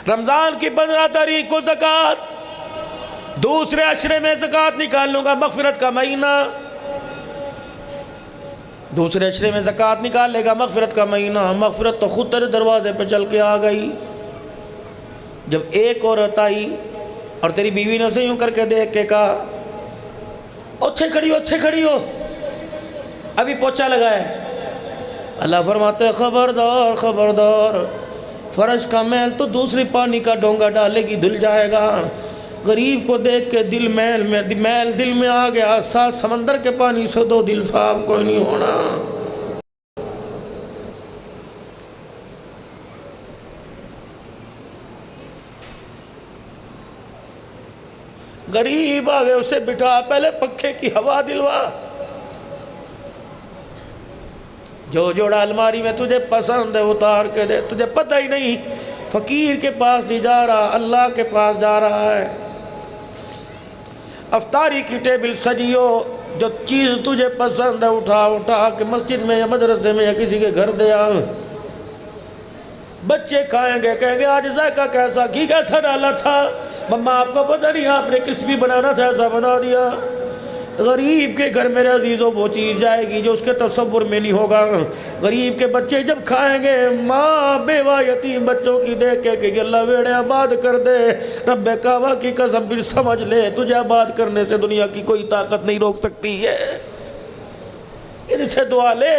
رمضان کی 15 تاریخ کو زکوٰۃ، دوسرے عشرے میں زکوٰۃ نکال لوں گا، مغفرت کا مہینہ، دوسرے عشرے میں زکوٰۃ نکال لے گا، مغفرت کا مہینہ۔ مغفرت تو خود تیرے دروازے پہ چل کے آ گئی۔ جب ایک عورت آئی اور تیری بیوی نے اسے یوں کر کے دیکھ کے کہا اوتھے کھڑی ہو، ابھی پوچھا لگا ہے، اللہ فرماتے ہیں خبردار خبردار، فرش کا میل تو دوسری پانی کا ڈونگا ڈالے گی دھل جائے گا۔ غریب کو دیکھ کے میل دل میں آ گیا، 7 سمندر کے پانی سے 2 دل صاف کوئی نہیں ہونا۔ غریب آگے اسے بٹھا، پہلے پنکھے کی ہوا دلوا، جو جوڑا الماری میں تجھے پسند ہے اتار کے دے، تجھے پتہ ہی نہیں فقیر کے پاس نہیں جا رہا، اللہ کے پاس جا رہا ہے۔ افطاری کی ٹیبل سجیو، جو چیز تجھے پسند ہے اٹھا کے مسجد میں یا مدرسے میں یا کسی کے گھر دے آ۔ بچے کھائیں گے، کہیں گے آج ذائقہ کیسا، گھی کیسا ڈالا تھا، مما آپ کو پتہ نہیں آپ نے کرسپی بنانا تھا ایسا بنا دیا۔ غریب کے گھر میرے عزیزوں وہ چیز جائے گی جو اس کے تصور میں نہیں ہوگا۔ غریب کے بچے جب کھائیں گے، ماں بیوہ یتیم بچوں کی دیکھ کے کہ اللہ ویڑے آباد کر دے، رب کعبہ کی قسم پھر سمجھ لے تجھے آباد کرنے سے دنیا کی کوئی طاقت نہیں روک سکتی ہے۔ ان سے دعا لے،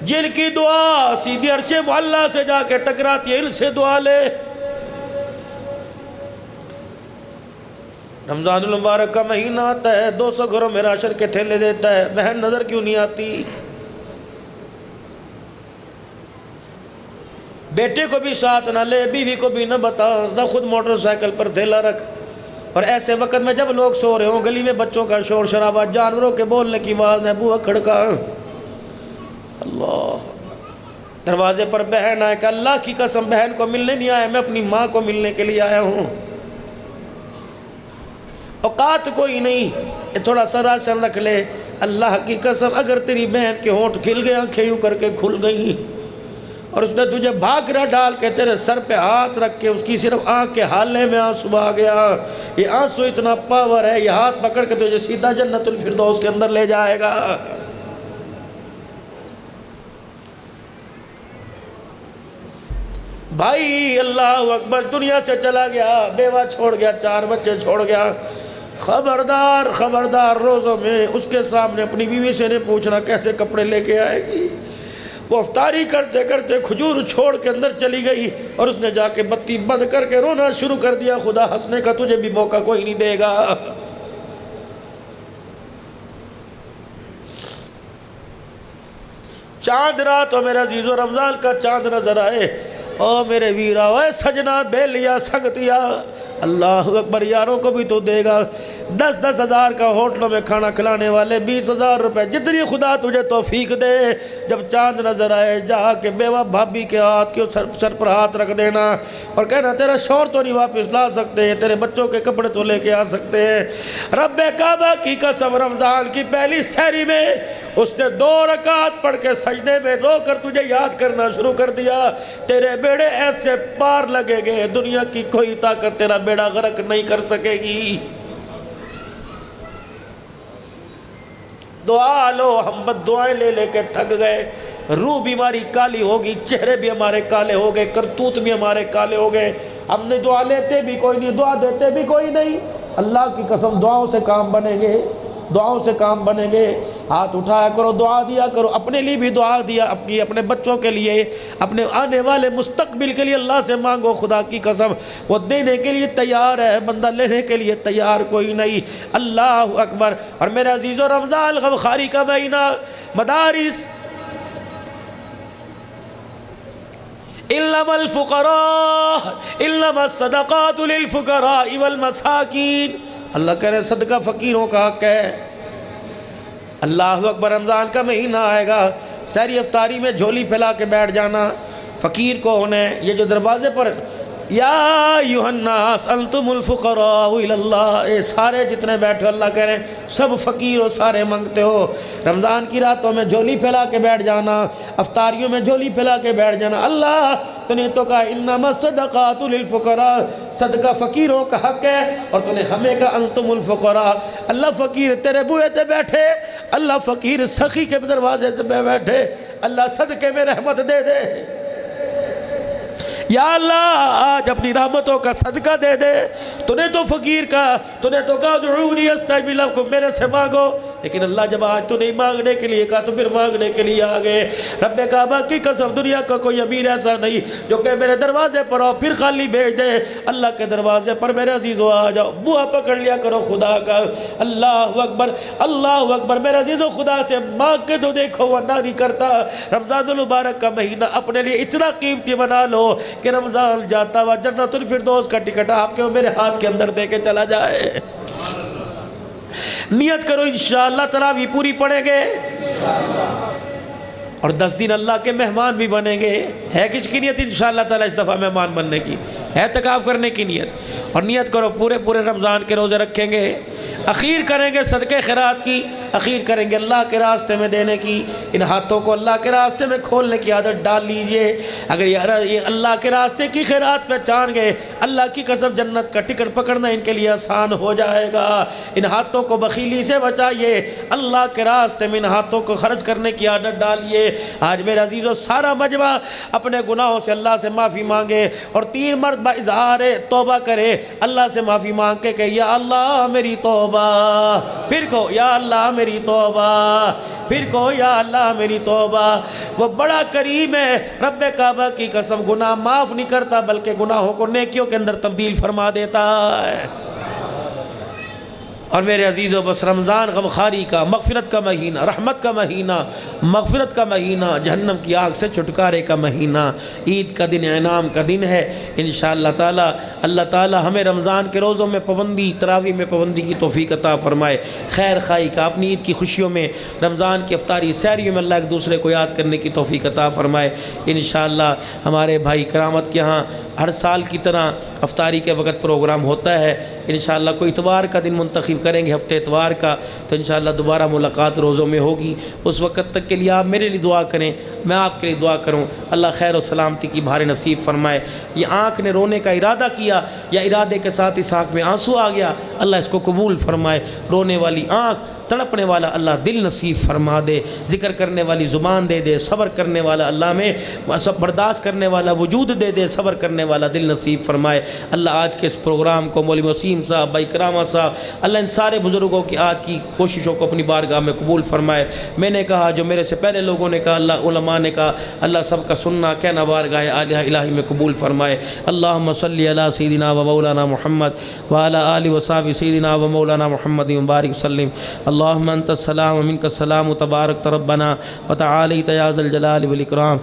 جن کی دعا سیدھی عرش معلیٰ سے جا کے ٹکراتی ہے، ان سے دعا لے۔ رمضان المبارک کا مہینہ آتا ہے، 200 گھروں میں راشن کے تھیلے دیتا ہے، بہن نظر کیوں نہیں آتی؟ بیٹے کو بھی ساتھ نہ لے، بیوی کو بھی نہ بتا، نہ خود موٹر سائیکل پر تھیلا رکھ۔ اور ایسے وقت میں جب لوگ سو رہے ہوں، گلی میں بچوں کا شور شرابہ، جانوروں کے بولنے کی آواز ہے، بوا کھڑکا، اللہ دروازے پر بہن آئے کہ اللہ کی قسم بہن کو ملنے نہیں آیا، میں اپنی ماں کو ملنے کے لیے آیا ہوں، اوقات کوئی نہیں، یہ تھوڑا سا راشن رکھ لے۔ اللہ کی قسم اگر تیری بہن کے ہونٹ کھل گئے، آنکھیں یوں کر کے کھل گئی، اور اس نے تجھے بھاگرا ڈال کے تیرے سر پہ ہاتھ رکھ کے اس کی صرف آنکھ کے حالے میں آنسو آ گیا، یہ آنسو اتنا پاور ہے، یہ ہاتھ پکڑ کے تجھے سیدھا جنت الفردوس کے اندر لے جائے گا۔ بھائی اللہ اکبر، دنیا سے چلا گیا، بیوہ چھوڑ گیا، 4 بچے چھوڑ گیا، خبردار خبردار، روزوں میں اس کے سامنے اپنی بیوی سے نہیں پوچھنا کیسے کپڑے لے کے آئے گی۔ وہ افطاری کرتے کرتے کھجور چھوڑ کے اندر چلی گئی، اور اس نے جا کے بتی بند کر کے رونا شروع کر دیا، خدا ہنسنے کا تجھے بھی موقع کوئی نہیں دے گا۔ چاند رات ہو میرے عزیزو، رمضان کا چاند نظر آئے، او میرے ویرا، اے سجنا بے لیا سنگتیا، اللہ اکبر، یاروں کو بھی تو دے گا۔ 10-10 ہزار کا ہوٹلوں میں کھانا کھلانے والے، 20,000 روپے، جتنی خدا تجھے توفیق دے، جب چاند نظر آئے جا کے بیوہ بھابی کے ہاتھ کے سر پر ہاتھ رکھ دینا اور کہنا تیرا شوہر تو نہیں واپس لا سکتے، تیرے بچوں کے کپڑے تو لے کے آ سکتے ہیں۔ رب کعبہ کی قسم، رمضان کی پہلی سحری میں اس نے 2 رکعت پڑھ کے سجدے میں رو کر تجھے یاد کرنا شروع کر دیا، تیرے بیڑے ایسے پار لگے گئے، دنیا کی کوئی طاقت تیرا بیڑا غرق نہیں کر سکے گی۔ دعا لو، ہم بد دعائیں لے لے کے تھک گئے، روح بھی ہماری کالی ہوگی، چہرے بھی ہمارے کالے ہو گئے، کرتوت بھی ہمارے کالے ہو گئے، ہم نے دعا لیتے بھی کوئی نہیں، دعا دیتے بھی کوئی نہیں۔ اللہ کی قسم دعاؤں سے کام بنیں گے، دعاؤں سے کام بنیں گے۔ ہاتھ اٹھایا کرو، دعا دیا کرو، اپنے لیے بھی دعا دیا، اپنے بچوں کے لیے، اپنے آنے والے مستقبل کے لیے اللہ سے مانگو۔ خدا کی قسم وہ دینے کے لیے تیار ہے، بندہ لینے کے لیے تیار کوئی نہیں۔ اللہ اکبر۔ اور میرے عزیزو، رمضان غمخواری کا مہینہ، مدارس انما الفقراء انما الصدقات للفقراء والمساکین، اللہ کہہ رہے صدقہ فقیروں کا حق ہے۔ اللہ اکبر، رمضان کا مہینہ آئے گا، سحری افطاری میں جھولی پھیلا کے بیٹھ جانا، فقیر کو ہونے، یہ جو دروازے پر یا ایھا الناس انتم الفقراء الی اللہ، اے سارے جتنے بیٹھے ہو، اللہ کہہ رہے ہیں سب فقیر ہو، سارے مانگتے ہو۔ رمضان کی راتوں میں جھولی پھیلا کے بیٹھ جانا، افطاریوں میں جھولی پھیلا کے بیٹھ جانا۔ اللہ تو نے تو کہا انما الصدقات للفقراء، صدقہ فقیروں کا حق ہے، اور تو نے ہمیں کہا انتم الفقراء۔ اللہ فقیر تیرے بوئے تے بیٹھے، اللہ فقیر سخی کے دروازے سے بیٹھے، اللہ صدقے میں رحمت دے دے۔ یا اللہ آج اپنی رحمتوں کا صدقہ دے دے، تو نے تو فقیر کا، تو نے تو کہا ادعونی استجب لکم، میرے سے مانگو، لیکن اللہ جب آج تو نہیں مانگنے کے لیے کہا تو پھر مانگنے کے لیے آگئے۔ رب کعبہ کی قسم، دنیا کا کوئی امیر ایسا نہیں جو کہ میرے دروازے پر آؤ پھر خالی بھیج دے۔ اللہ کے دروازے پر میرے عزیزو آ جاؤ، بوہا پکڑ لیا کرو خدا کا۔ اللہ اکبر، اللہ اکبر۔ میرے عزیزو خدا سے مانگ کے تو دیکھو، وہ نہ نہیں کرتا۔ رمضان المبارک کا مہینہ اپنے لیے اتنا قیمتی بنا لو کہ رمضان جاتا ہوا جنت الفردوس کا ٹکٹ آپ کے میرے ہاتھ کے اندر دے کے چلا جائے۔ نیت کرو انشاءاللہ تراویح پوری پڑھیں گے، اور 10 دن اللہ کے مہمان بھی بنیں گے۔ ہے کس کی نیت انشاءاللہ تعالی اس دفعہ مہمان بننے کی؟ ہے اعتکاف کرنے کی نیت؟ اور نیت کرو پورے رمضان کے روزے رکھیں گے، اخیر کریں گے صدقے خیرات کی، اخیر کریں گے اللہ کے راستے میں دینے کی۔ ان ہاتھوں کو اللہ کے راستے میں کھولنے کی عادت ڈال لیجئے۔ اگر یہ اللہ کے راستے کی خیرات پہچان گئے، اللہ کی قسم جنت کا ٹکٹ پکڑنا ان کے لیے آسان ہو جائے گا۔ ان ہاتھوں کو بخیلی سے بچائیے، اللہ کے راستے میں ان ہاتھوں کو خرچ کرنے کی عادت ڈالیے۔ آج میرے عزیزو سارا مجمع اپنے گناہوں سے اللہ سے معافی مانگے، اور 3 مرتبہ اظہار توبہ کرے، اللہ سے معافی مانگ کے کہ یا اللہ میری توبہ، پھر کو یا اللہ میری توبہ، پھر کو یا اللہ میری توبہ۔ وہ بڑا کریم ہے، رب کعبہ کی قسم گناہ معاف نہیں کرتا بلکہ گناہوں کو نیکیوں کے اندر تبدیل فرما دیتا ہے۔ اور میرے عزیزو بس رمضان غمخاری کا، مغفرت کا مہینہ، رحمت کا مہینہ، مغفرت کا مہینہ، جہنم کی آگ سے چھٹکارے کا مہینہ، عید کا دن، انعام کا دن ہے انشاءاللہ تعالی۔ اللہ تعالی ہمیں رمضان کے روزوں میں پابندی، تراویح میں پابندی کی توفیق عطا فرمائے، خیر خائی کا، اپنی عید کی خوشیوں میں، رمضان کی افطاری سحریوں میں اللہ ایک دوسرے کو یاد کرنے کی توفیق عطا فرمائے انشاءاللہ۔ ہمارے بھائی کرامت کے ہاں ہر سال کی طرح افطاری کے وقت پروگرام ہوتا ہے انشاءاللہ۔ کوئی اتوار کا دن منتخب کریں گے، ہفتے اتوار کا، تو انشاءاللہ دوبارہ ملاقات روزوں میں ہوگی۔ اس وقت تک کے لیے آپ میرے لیے دعا کریں، میں آپ کے لیے دعا کروں، اللہ خیر و سلامتی کی بھار نصیب فرمائے۔ یہ آنکھ نے رونے کا ارادہ کیا یا ارادے کے ساتھ اس آنکھ میں آنسو آ گیا، اللہ اس کو قبول فرمائے۔ رونے والی آنکھ، تڑپنے والا اللہ دل نصیب فرما دے، ذکر کرنے والی زبان دے دے، صبر کرنے والا اللہ میں سب برداشت کرنے والا وجود دے دے، صبر کرنے والا دل نصیب فرمائے۔ اللہ آج کے اس پروگرام کو مولوی وسیم صاحب، بھائی کرامہ صاحب، اللہ ان سارے بزرگوں کی آج کی کوششوں کو اپنی بارگاہ میں قبول فرمائے۔ میں نے کہا، جو میرے سے پہلے لوگوں نے کہا، اللہ علماء نے کہا، اللہ سب کا سننا کہنا بارگاہ عالیہ الہی میں قبول فرمائے۔ اللہم صلی علی سیدنا و مولانا محمد وعلی آلہ وصحبہ سیدنا و مولانا محمد مبارک وسلم۔ اللہم انت السلام و منک السلام تبارک ربنا وتعالیت یا ذا الجلال والاکرام۔